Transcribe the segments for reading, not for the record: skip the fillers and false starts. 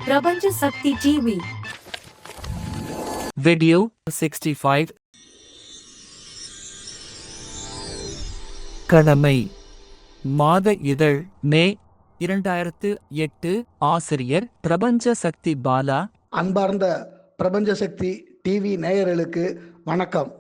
பிரபஞ்ச சக்தி TV. Video 65. கடமை. மாத இதழ், மே 2008. ஆசிரியர் பிரபஞ்ச சக்தி பாலா. அன்பார்ந்த பிரபஞ்ச சக்தி டிவி நேயர்களுக்கு வணக்கம்.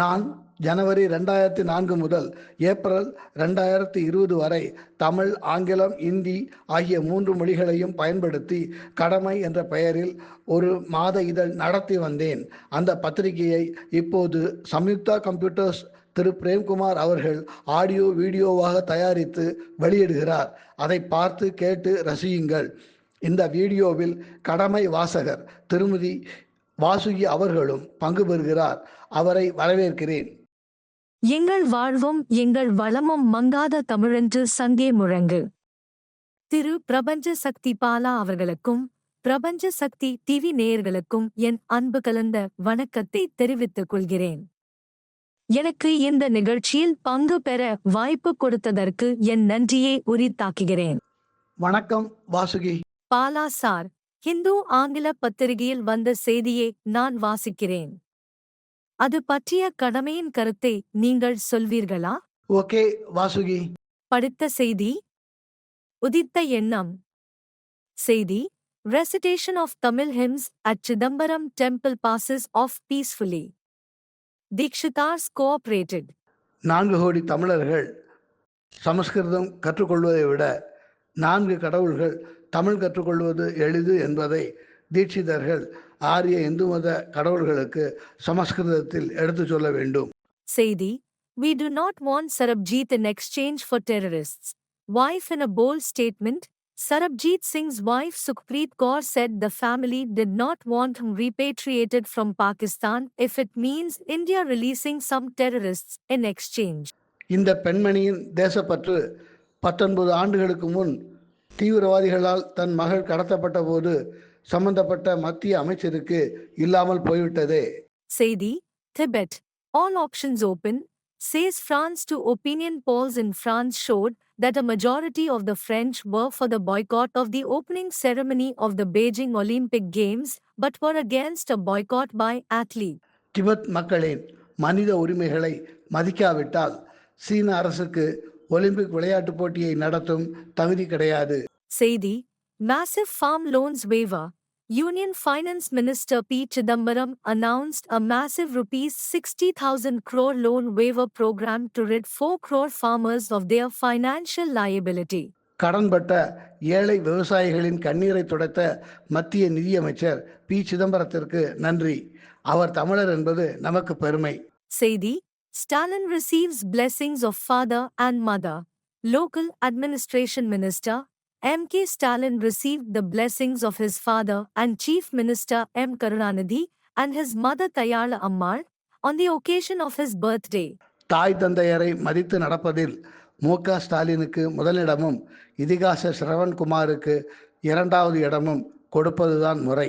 நான் ஜனவரி 2004 முதல் ஏப்ரல் 2020 வரை தமிழ், ஆங்கிலம், இந்தி ஆகிய 3 மொழிகளையும் பயன்படுத்தி கடமை என்ற பெயரில் ஒரு மாத இதழ் நடத்தி வந்தேன். அந்த பத்திரிகையை இப்போது சம்யுக்தா கம்ப்யூட்டர்ஸ் திரு பிரேம்குமார் அவர்கள் ஆடியோ வீடியோவாக தயாரித்து வெளியிடுகிறார். அதை பார்த்து கேட்டு ரசியுங்கள். இந்த வீடியோவில் கடமை வாசகர் திருமதி வாசுகி அவர்களும் பங்கு பெறுகிறார். அவரை வரவேற்கிறேன். எங்கள் வாழ்வும் எங்கள் வளமும் மங்காத தமிழென்று சங்கே முழங்கு. திரு பிரபஞ்ச சக்தி பாலா அவர்களுக்கும் பிரபஞ்ச சக்தி டிவி நேயர்களுக்கும் என் அன்பு கலந்த வணக்கத்தை தெரிவித்துக் கொள்கிறேன். எனக்கு இந்த நிகழ்ச்சியில் பங்கு பெற வாய்ப்பு கொடுத்ததற்கு என் நன்றியை உரித்தாக்குகிறேன். வணக்கம் வாசுகி. பாலா சார், ஹிந்து ஆங்கில பத்திரிகையில் வந்த செய்தியை நான் வாசிக்கிறேன். அது பற்றிய கடமையின் கருத்தை நீங்கள் சொல்வீர்களா? ஓகே வாசுகி. படித்த செய்தி. உதித்த எண்ணம். செய்தி: Recitation of Tamil hymns at Chidambaram temple passes off peacefully. Dikshitars cooperated. 4 கோடி தமிழர்கள் சமஸ்கிருதம் கற்றுக்கொள்வதை விட 4 கடவுள்கள் தமிழ் கற்றுக்கொள்வது எளிது என்பதை தீட்சிதர்கள் ஆரிய இந்து மத கடவுள்களுக்கு சமஸ்கிருதத்தில் எடுத்து சொல்ல வேண்டும். செய்தி: We do not want Sarabjit in exchange for terrorists. Wife in a bold statement. Sarabjit Singh's wife Sukhpreet Kaur said the family did not want him repatriated from Pakistan if it means India releasing some terrorists in exchange. இந்த பெண்மணியின் தேசப்பற்று 19 ஆண்டுகளுக்கு முன் தீவிரவாதிகளால் தன் மகள் கடத்தப்பட்ட போது சம்பந்தப்பட்ட மத்திய அமைச்சருக்கு இல்லாமல் போய்விட்டதே. செய்தி: Tibet. All options open, says France to opinion polls in France showed that a majority of the French were for the boycott of the opening ceremony of the Beijing Olympic Games but were against a boycott by athletes. Tibet மக்களின் மனித உரிமைகளை மதிக்காவிட்டால் சீன அரசுக்கு Olympic விளையாட்டுப் போட்டியை நடத்தும் தகுதி கிடையாது. செய்தி: Massive farm loans waiver. Union Finance Minister P. Chidambaram announced a massive ₹60,000 crore loan waiver program to rid 4 crore farmers of their financial liability. கடன்பட்ட ஏழை விவசாயிகளின் கண்ணீரை துடைத்த மத்திய நிதியமைச்சர் பி. சிதம்பரத்திற்கு நன்றி. அவர் தமிழர் என்பது நமக்கு பெருமை. செய்தி: Stalin receives blessings of father and mother. Local Administration Minister M.K. Stalin received the blessings of his father and Chief Minister M. Karunanidhi and his mother Tayala Ammal on the occasion of his birthday. தாய் தந்தையரை மதித்து நடப்பதில் மு.க. ஸ்டாலினுக்கு முதலிடமும் இதிகாச சிரவண்குமாருக்கு 2வது இடமும் கொடுப்பதுதான் முறை.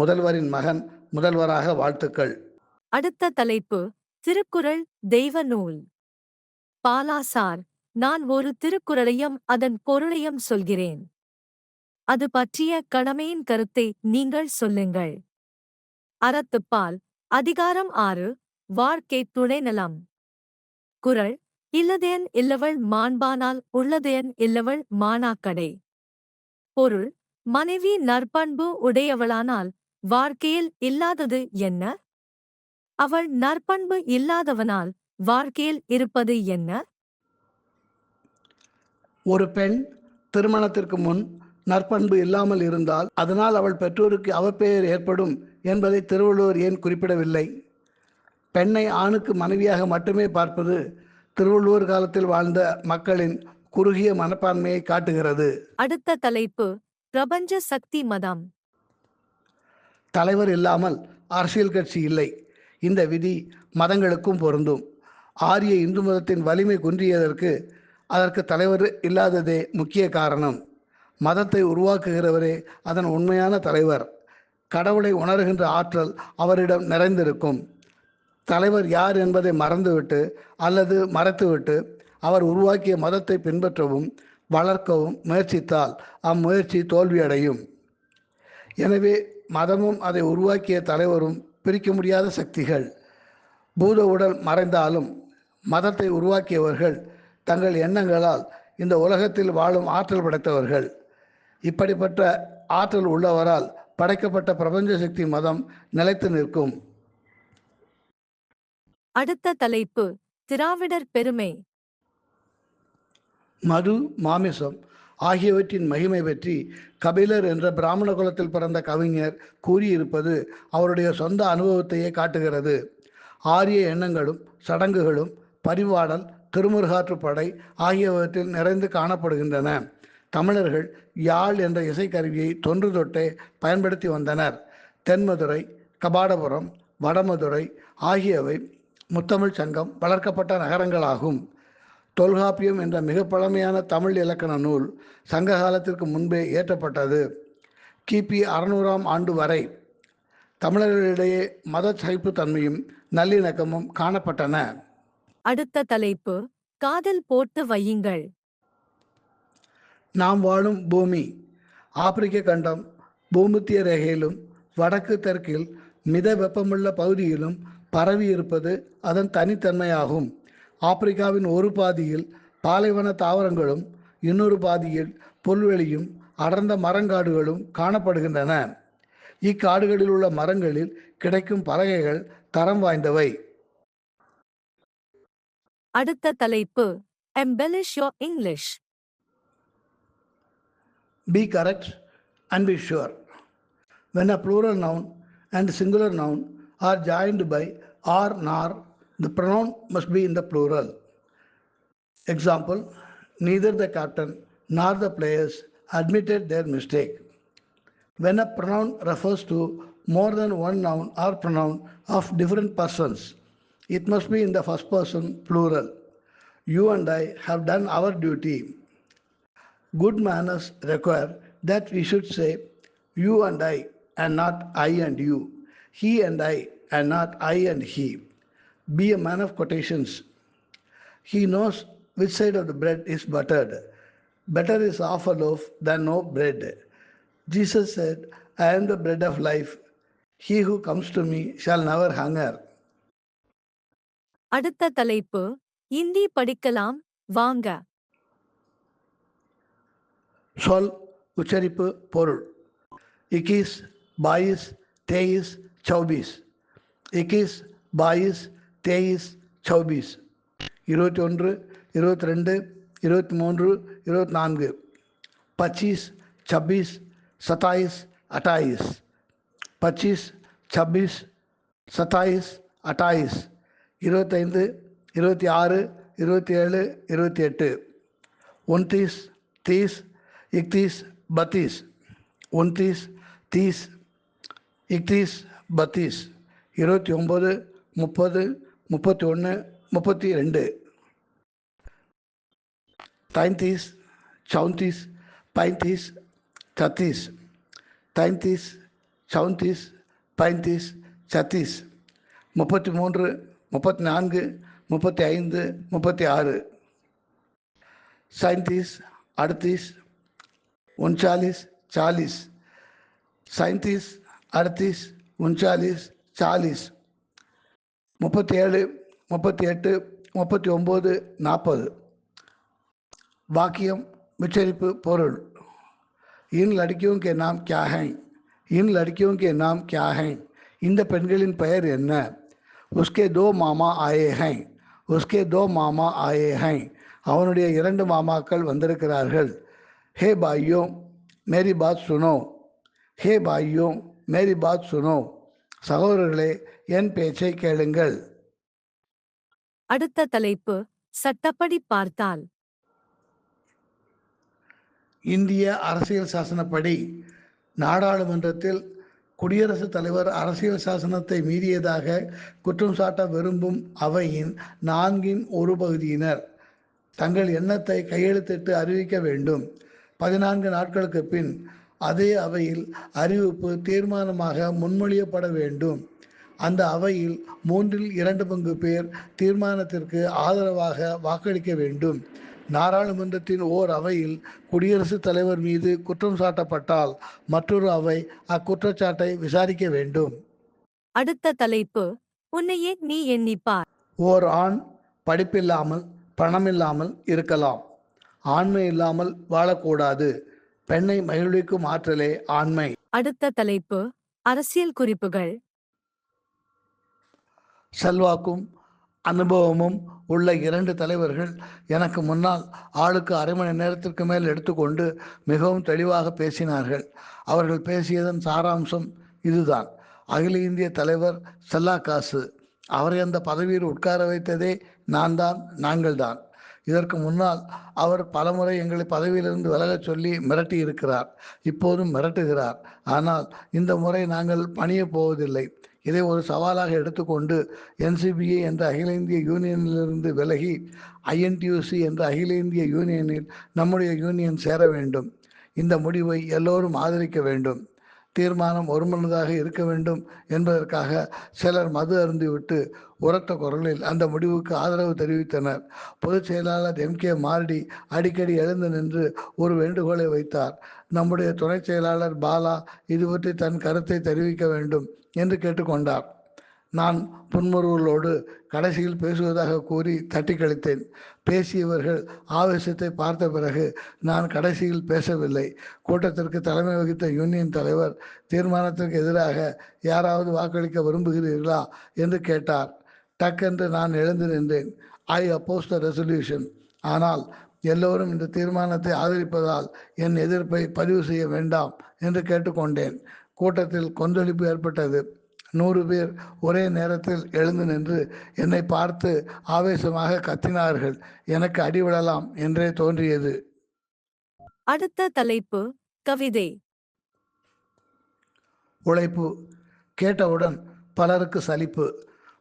முதல்வரின் மகன் முதல்வராக வாழ்த்துக்கள். அடுத்த தலைப்பு: திருக்குறள் தெய்வ நூல். பாலா சார், நான் ஒரு திருக்குறளையும் அதன் பொருளையும் சொல்கிறேன். அது பற்றிய கடமையின் கருத்தை நீங்கள் சொல்லுங்கள். அறத்துப்பால். அதிகாரம் 6. வாழ்க்கை துணைநலம். குறள்: இல்லதேன் இல்லவள் மாண்பானால் உள்ளதேன் இல்லவள் மாணாக்கடை. பொருள்: மனைவி நற்பண்பு உடையவளானால் வாழ்க்கையில் இல்லாதது என்ன? அவள் நற்பண்பு இல்லாதவனால் வாழ்க்கையில் இருப்பது என்ன? ஒரு பெண் திருமணத்திற்கு முன் நற்பண்பு இல்லாமல் இருந்தால் அதனால் அவள் பெற்றோருக்கு அவப்பெயர் ஏற்படும் என்பதை திருவள்ளுவர் ஏன் குறிப்பிடவில்லை? பெண்ணை ஆணுக்கு மனைவியாக மட்டுமே பார்ப்பது திருவள்ளுவர் காலத்தில் வாழ்ந்த மக்களின் குறுகிய மனப்பான்மையை காட்டுகிறது. அடுத்த தலைப்பு: பிரபஞ்ச சக்தி மதம். தலைவர் இல்லாமல் அரசியல் கட்சி இல்லை. இந்த விதி மதங்களுக்கும் பொருந்தும். ஆரிய இந்து மதத்தின் வலிமை குன்றியதற்கு அதற்கு தலைவர் இல்லாததே முக்கிய காரணம். மதத்தை உருவாக்குகிறவரே அதன் உண்மையான தலைவர். கடவுளை உணர்கின்ற ஆற்றல் அவரிடம் நிறைந்திருக்கும். தலைவர் யார் என்பதை மறந்துவிட்டு அல்லது மறைத்துவிட்டு அவர் உருவாக்கிய மதத்தை பின்பற்றவும் வளர்க்கவும் முயற்சித்தால் அம்முயற்சி தோல்வியடையும். எனவே மதமும் அதை உருவாக்கிய தலைவரும் பிரிக்க முடியாத சக்திகள். பூத உடல் மறைந்தாலும் மதத்தை உருவாக்கியவர்கள் தங்கள் எண்ணங்களால் இந்த உலகத்தில் வாழும் ஆற்றல் படைத்தவர்கள். இப்படிப்பட்ட ஆற்றல் உள்ளவரால் படைக்கப்பட்ட பிரபஞ்ச சக்தி மதம் நிலைத்து நிற்கும். அடுத்த தலைப்பு திராவிடர் பெருமை. மது, மாமிசம் ஆகியவற்றின் மகிமை பற்றி கபிலர் என்ற பிராமண குலத்தில் பிறந்த கவிஞர் கூறியிருப்பது அவருடைய சொந்த அனுபவத்தையே காட்டுகிறது. ஆரிய எண்ணங்களும் சடங்குகளும் பரிவாடல், திருமுருகாற்றுப்படை ஆகியவற்றில் நிறைந்து காணப்படுகின்றன. தமிழர்கள் யாழ் என்ற இசைக்கருவியை தொன்று தொட்டே பயன்படுத்தி வந்தனர். தென்மதுரை, கபாடபுரம், வடமதுரை ஆகியவை முத்தமிழ் சங்கம் வளர்க்கப்பட்ட நகரங்களாகும். தொல்காப்பியம் என்ற மிக பழமையான தமிழ் இலக்கண நூல் சங்க காலத்திற்கு முன்பே இயற்றப்பட்டது. கிபி 600ஆம் ஆண்டு வரை தமிழர்களிடையே மத சகிப்புத்தன்மையும் நல்லிணக்கமும் காணப்பட்டன. அடுத்த தலைப்பு காதல் போட்டு வையுங்கள். நாம் வாழும் பூமி ஆப்பிரிக்க கண்டம் பூமத்திய ரேகையிலும் வடக்கு தெற்கில் மித வெப்பமுள்ள பகுதியிலும் பரவி இருப்பது அதன் தனித்தன்மையாகும். ஆப்பிரிக்காவின் ஒரு பாதியில் பாலைவன தாவரங்களும் இன்னொரு பாதியில் புல்வெளியும் அடர்ந்த மரங்காடுகளும் காணப்படுகின்றன. இக்காடுகளில் உள்ள மரங்களில் கிடைக்கும் பலகைகள் தரம் வாய்ந்தவை. அடுத்த தலைப்பு embellish your English. Be correct and be sure. When a plural noun and singular noun are joined by or nor, the pronoun must be in the plural. Example, neither the captain nor the players admitted their mistake. When a pronoun refers to more than one noun or pronoun of different persons, it must be in the first person plural. You and I have done our duty. Good manners require that we should say you and I and not I and you, he and I and not I and he. Be a man of quotations. He knows which side of the bread is buttered. Better is half a loaf than no bread. Jesus said, I am the bread of life. He who comes to me shall never hunger. அடுத்த தலைப்பு இந்தி படிக்கலாம் வாங்க. சொல், உச்சரிப்பு, பொருள். 21, 22, 23, 24. 21, 22, 23, 24. 21, 22, 23, 24. 25, 26, 27, 28. 25, 26, 27, 28. 25, 26, 27, 28. 29, 30, 31, 32. 29, 30, 31, 32. 29, 30, 31, 32. 33, 34, 35, 36. 33, 34, 35, 36. 33, 34, 35, 36. 37, 38, 39, 40. 37, 38, 39, 40. 37, 38, 39, 40. वाक्यम उच्चरिப்பு பொருள். इन लड़कियों के नाम क्या हैं? इन लड़कियों के नाम क्या हैं? இந்த பெண்களின் பெயர் என்ன? उसके दो मामा आए हैं. उसके दो मामा आए हैं. அவனுடைய இரண்டு மாமாக்கள் வந்திருக்கிறார்கள். हे भाइयों मेरी बात सुनो. हे भाइयों मेरी बात सुनो. சகோதரர்களே என் பேச்சை கேளுங்கள். அடுத்த தலைப்பு சட்டப்படி பார்த்தால். இந்திய அரசியல் சாசனப்படி நாடாளுமன்றத்தில் குடியரசுத் தலைவர் அரசியல் சாசனத்தை மீறியதாக குற்றம் சாட்ட விரும்பும் அவையின் 4 ஒரு பகுதியினர் தங்கள் எண்ணத்தை கையெழுத்திட்டு அறிவிக்க வேண்டும். 14 நாட்களுக்கு பின் அதே அவையில் அறிவிப்பு தீர்மானமாக முன்மொழியப்பட வேண்டும். அந்த அவையில் 3/2 பங்கு பேர் தீர்மானத்திற்கு ஆதரவாக வாக்களிக்க வேண்டும். நாடாளுமன்றத்தின் ஓர் அவையில் குடியரசுத் தலைவர் மீது குற்றம் சாட்டப்பட்டால் மற்றொரு அவை அக்குற்றச்சாட்டை விசாரிக்க வேண்டும். அடுத்த தலைப்பு உன்னையே நீ எண்ணிப்பார். ஓர் ஆண் படிப்பில்லாமல் பணமில்லாமல் இருக்கலாம், ஆண்மை இல்லாமல் வாழக்கூடாது. பெண்ணை மகிழ்விக்கும் ஆற்றலே ஆண்மை. அடுத்த தலைப்பு அரசியல் குறிப்புகள். செல்வாக்கும் அனுபவமும் உள்ள 2 தலைவர்கள் எனக்கு முன்னால் ஆளுக்கு அரை மணி நேரத்திற்கு மேல் எடுத்துக்கொண்டு மிகவும் தெளிவாக பேசினார்கள். அவர்கள் பேசியதன் சாராம்சம் இதுதான். அகில இந்திய தலைவர் செல்லா காசு. அவரை அந்த பதவியில் உட்கார வைத்ததே நாங்கள்தான். இதற்கு முன்னால் அவர் பலமுறை எங்களை பதவியிலிருந்து விலகச் சொல்லி மிரட்டி இருக்கிறார், இப்போதும் மிரட்டுகிறார். ஆனால் இந்த முறை நாங்கள் பணியப் போவதில்லை. இதை ஒரு சவாலாக எடுத்துக்கொண்டு NCBI என்ற அகில இந்திய யூனியனிலிருந்து விலகி INTUC என்ற அகில இந்திய யூனியனில் நம்முடைய யூனியன் சேர வேண்டும். இந்த முடிவை எல்லோரும் ஆதரிக்க வேண்டும். தீர்மானம் ஒருமனதாக இருக்க வேண்டும் என்பதற்காக சிலர் மது அருந்திவிட்டு உரத்த குரலில் அந்த முடிவுக்கு ஆதரவு தெரிவித்தனர். பொதுச் செயலாளர் MK மார்டி அடிக்கடி எழுந்து நின்று ஒரு வேண்டுகோளை வைத்தார். நம்முடைய துணை செயலாளர் பாலா இது பற்றி தன் கருத்தை தெரிவிக்க வேண்டும் என்று கேட்டுக்கொண்டார். நான் புன்முறுவலோடு கடைசியில் பேசுவதாக கூறி தட்டி கழித்தேன். பேசியவர்கள் ஆவேசத்தை பார்த்த பிறகு நான் கடைசியில் பேசவில்லை. கூட்டத்திற்கு தலைமை வகித்த யூனியன் தலைவர் தீர்மானத்திற்கு எதிராக யாராவது வாக்களிக்க விரும்புகிறீர்களா என்று கேட்டார். டக்கென்று நான் எழுந்து நின்றேன். ஐ அப்போஸ் த ரெசல்யூஷன். ஆனால் எல்லோரும் இந்த தீர்மானத்தை ஆதரிப்பதால் என் எதிர்ப்பை பதிவு செய்ய வேண்டாம் என்று கேட்டுக்கொண்டேன். கூட்டத்தில் கொந்தளிப்பு ஏற்பட்டது. 100 பேர் ஒரே நேரத்தில் எழுந்து நின்று என்னை பார்த்து ஆவேசமாக கத்தினார்கள். எனக்கு அடிவிடலாம் என்றே தோன்றியது. அடுத்த தலைப்பு கவிதை. உழைப்பு. கேட்டவுடன் பலருக்கு சலிப்பு.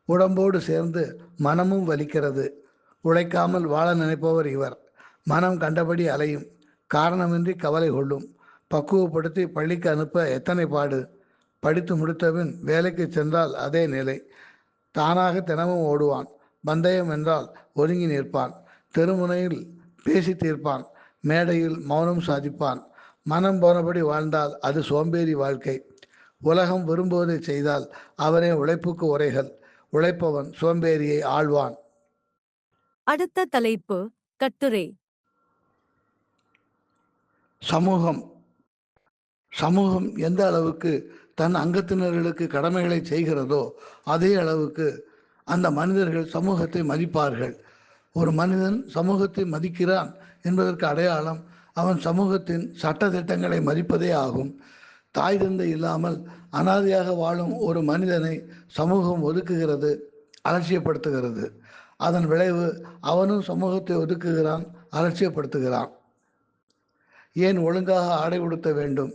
உடம்போடு சேர்ந்து மனமும் வலிக்கிறது. உழைக்காமல் வாழ நினைப்பவர் இவர். மனம் கண்டபடி அலையும், காரணமின்றி கவலை கொள்ளும். பக்குவப்படுத்தி பள்ளிக்கு அனுப்ப எத்தனை பாடு. படித்து முடித்தபின் வேலைக்கு சென்றால் அதே நிலை. தானாக தினமும் ஓடுவான். பந்தயம் என்றால் ஒதுங்கி நிற்பான். தெருமுனையில் பேசி தீர்ப்பான். மேடையில் மௌனம் சாதிப்பான். மனம் போனபடி வாழ்ந்தால் அது சோம்பேறி வாழ்க்கை. உலகம் விரும்புவதை செய்தால் அவரே உழைப்புக்கு உரைகள். உழைப்பவன் சோம்பேறியை ஆழ்வான். அடுத்த தலைப்பு கட்டுரை. சமூகம் எந்த அளவுக்கு தன் அங்கத்தினர்களுக்கு கடமைகளை செய்கிறதோ அதே அளவுக்கு அந்த மனிதர்கள் சமூகத்தை மதிப்பார்கள். ஒரு மனிதன் சமூகத்தை மதிக்கிறான் என்பதற்கு அடையாளம் அவன் சமூகத்தின் சட்ட திட்டங்களை மதிப்பதே ஆகும். தாய் தந்தை இல்லாமல் அனாதையாக வாழும் ஒரு மனிதனை சமூகம் ஒதுக்குகிறது, அலட்சியப்படுத்துகிறது. அதன் விளைவு அவனும் சமூகத்தை ஒதுக்குகிறான், அலட்சியப்படுத்துகிறான். ஏன் ஒழுங்காக ஆடை உடுத்த வேண்டும்?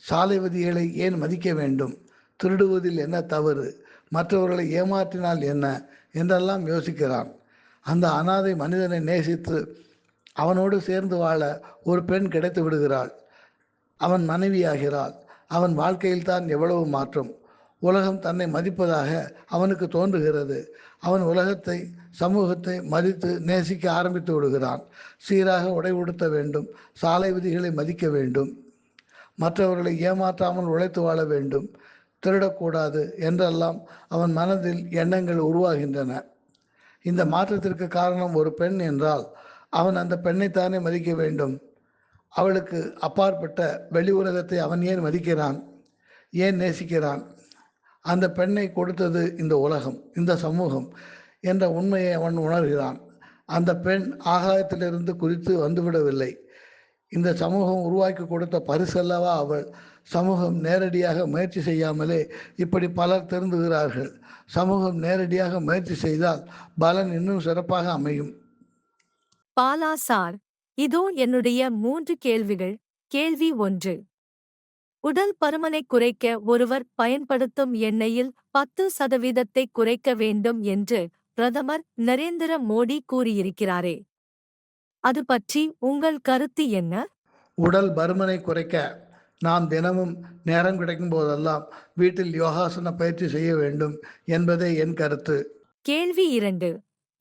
சாலை விதிகளை ஏன் மதிக்க வேண்டும்? திருடுவதில் என்ன தவறு? மற்றவர்களை ஏமாற்றினால் என்ன என்றெல்லாம் யோசிக்கிறான். அந்த அனாதை மனிதனை நேசித்து அவனோடு சேர்ந்து வாழ ஒரு பெண் கிடைத்து விடுகிறாள். அவன் மனைவியாகிறாள். அவன் வாழ்க்கையில் தான் எவ்வளவு மாற்றம். உலகம் தன்னை மதிப்பதாக அவனுக்கு தோன்றுகிறது. அவன் உலகத்தை, சமூகத்தை மதித்து நேசிக்க ஆரம்பித்து விடுகிறான். சீராக உடை உடுத்த வேண்டும், சாலை விதிகளை மதிக்க வேண்டும், மற்றவர்களை ஏமாற்றாமல் உழைத்து வாழ வேண்டும், திருடக்கூடாது என்றெல்லாம் அவன் மனதில் எண்ணங்கள் உருவாகின்றன. இந்த மாற்றத்திற்கு காரணம் ஒரு பெண் என்றால் அவன் அந்த பெண்ணைத்தானே மதிக்க வேண்டும். அவளுக்கு அப்பாற்பட்ட வெளி உலகத்தை அவன் ஏன் மதிக்கிறான், ஏன் நேசிக்கிறான்? அந்த பெண்ணை கொடுத்தது இந்த உலகம், இந்த சமூகம் என்ற உண்மையை அவன் உணர்கிறான். அந்த பெண் ஆகாயத்திலிருந்து குறித்து வந்துவிடவில்லை. இந்த சமூகம் உருவாக்கி கொடுத்த பரிசல்லவா அவள். சமூகம் நேரடியாக முயற்சி செய்யாமலே இப்படி பலர் திருந்துகிறார்கள். சமூகம் நேரடியாக முயற்சி செய்தால் பலன் இன்னும் சிறப்பாக அமையும். பாலா சார், இதோ என்னுடைய 3 கேள்விகள். கேள்வி 1. உடல் பருமனை குறைக்க ஒருவர் பயன்படுத்தும் எண்ணெயில் 10% குறைக்க வேண்டும் என்று பிரதமர் நரேந்திர மோடி கூறியிருக்கிறாரே, அது பற்றி உங்கள் கருத்து என்ன? உடல் பருமனை குறைக்க நாம் தினமும் நேரம் கிடைக்கும் போதெல்லாம் வீட்டில் யோகாசன பயிற்சி செய்ய வேண்டும் என்பதே என் கருத்து. கேள்வி 2.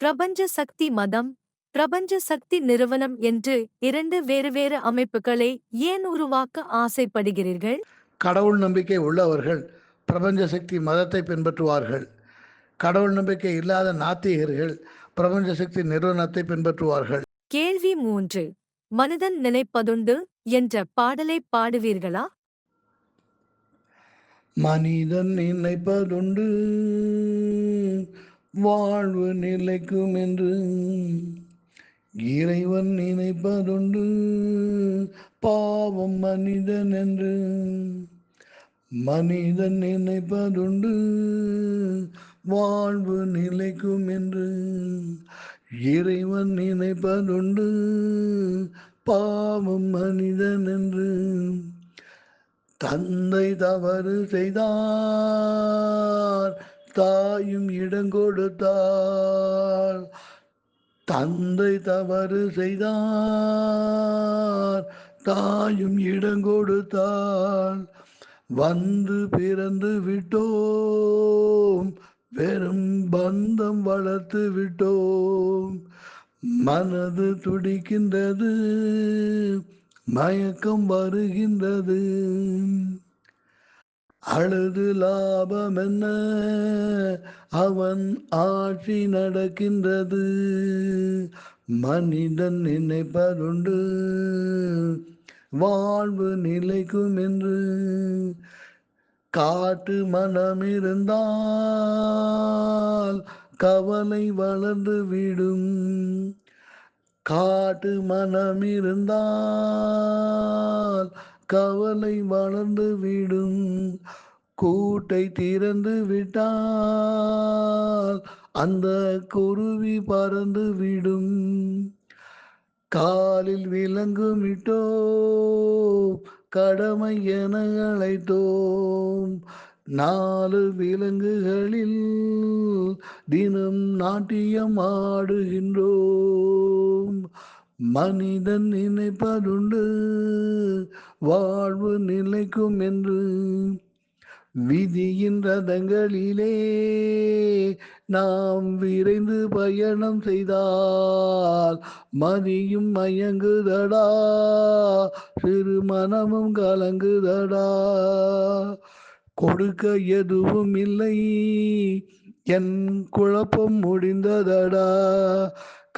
பிரபஞ்ச சக்தி மதம் பிரபஞ்ச சக்தி நிறுவனம் என்று இரண்டு வேறு அமைப்புகளை ஏன் உருவாக்க ஆசைப்படுகிறீர்கள்? கடவுள் நம்பிக்கை உள்ளவர்கள் பிரபஞ்ச சக்தி மதத்தை பின்பற்றுவார்கள். கடவுள் நம்பிக்கை இல்லாத நாத்திகர்கள் பிரபஞ்ச சக்தி நிறுவனத்தை பின்பற்றுவார்கள். கேள்வி 3. மனிதன் நினைப்பதுண்டு என்ற பாடலை பாடுவீர்களா? மனிதன் நினைப்பதுண்டு வாழ்வு நிலைக்கும் என்று, இறைவன் நினைப்பதுண்டு பாவம் மனிதன் என்று. மனிதன் நினைப்பதுண்டு வாழ்வு நிலைக்கும் என்று, இறைவன் நினைப்பதுண்டு பாவம் மனிதன் என்று. தந்தை தவறு செய்தார் தாயும் இடங்கொடுத்தார். தந்தை தவறு செய்தார் தாயும் இடங்கொடுத்தார். வந்து பிறந்து விட்டோம் வெறும் பந்தம் வளர்த்து விட்டோம். மனது துடிக்கின்றது மயக்கம் வருகின்றது. அழுது லாபம் என்ன, அவன் ஆட்சி நடக்கின்றது. மனிதன் நினைப்பதுண்டு வாழ்வு நிலைக்கும் என்று. காட்டு மனம் இருந்தால் கவலை வளர்ந்து விடும். காட்டு மனம் இருந்தால் கவலை வளர்ந்து விடும். கூட்டை திறந்து விட்டால் அந்த குருவி பறந்து விடும். காலில் விலங்குமிட்டோ கடமை என அழைத்தோம். 4 விலங்குகளில் தினம் நாட்டியம் ஆடுகின்றோம். மனிதன் நினைப்பதுண்டு வாழ்வு நிலைக்கும் என்று. விதியின் ரதங்களிலே நாம் விரைந்து பயணம் செய்தால் மதியும் மயங்குதடா, சிறு மனமும் கலங்குதடா. கொடுக்க எதுவும் இல்லை என் குழப்பம் முடிந்ததடா.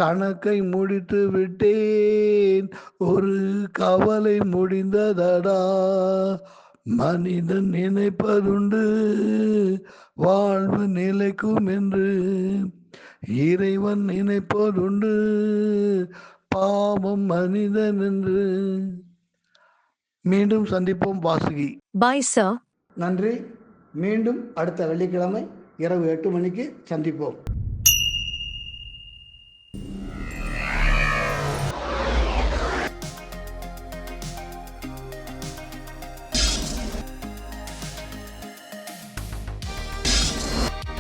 கணக்கை முடித்து விட்டேன் ஒரு கவலை முடிந்ததடா. மனிதன் நினைப்பதுண்டு வாழ்வு நிலைக்கும் என்று. இறைவன் நினைப்பதுண்டு பாவம் மனிதன் என்று. மீண்டும் சந்திப்போம். வாசுகி. Bye sir. நன்றி. மீண்டும் அடுத்த வெள்ளிக்கிழமை இரவு 8 மணிக்கு சந்திப்போம்.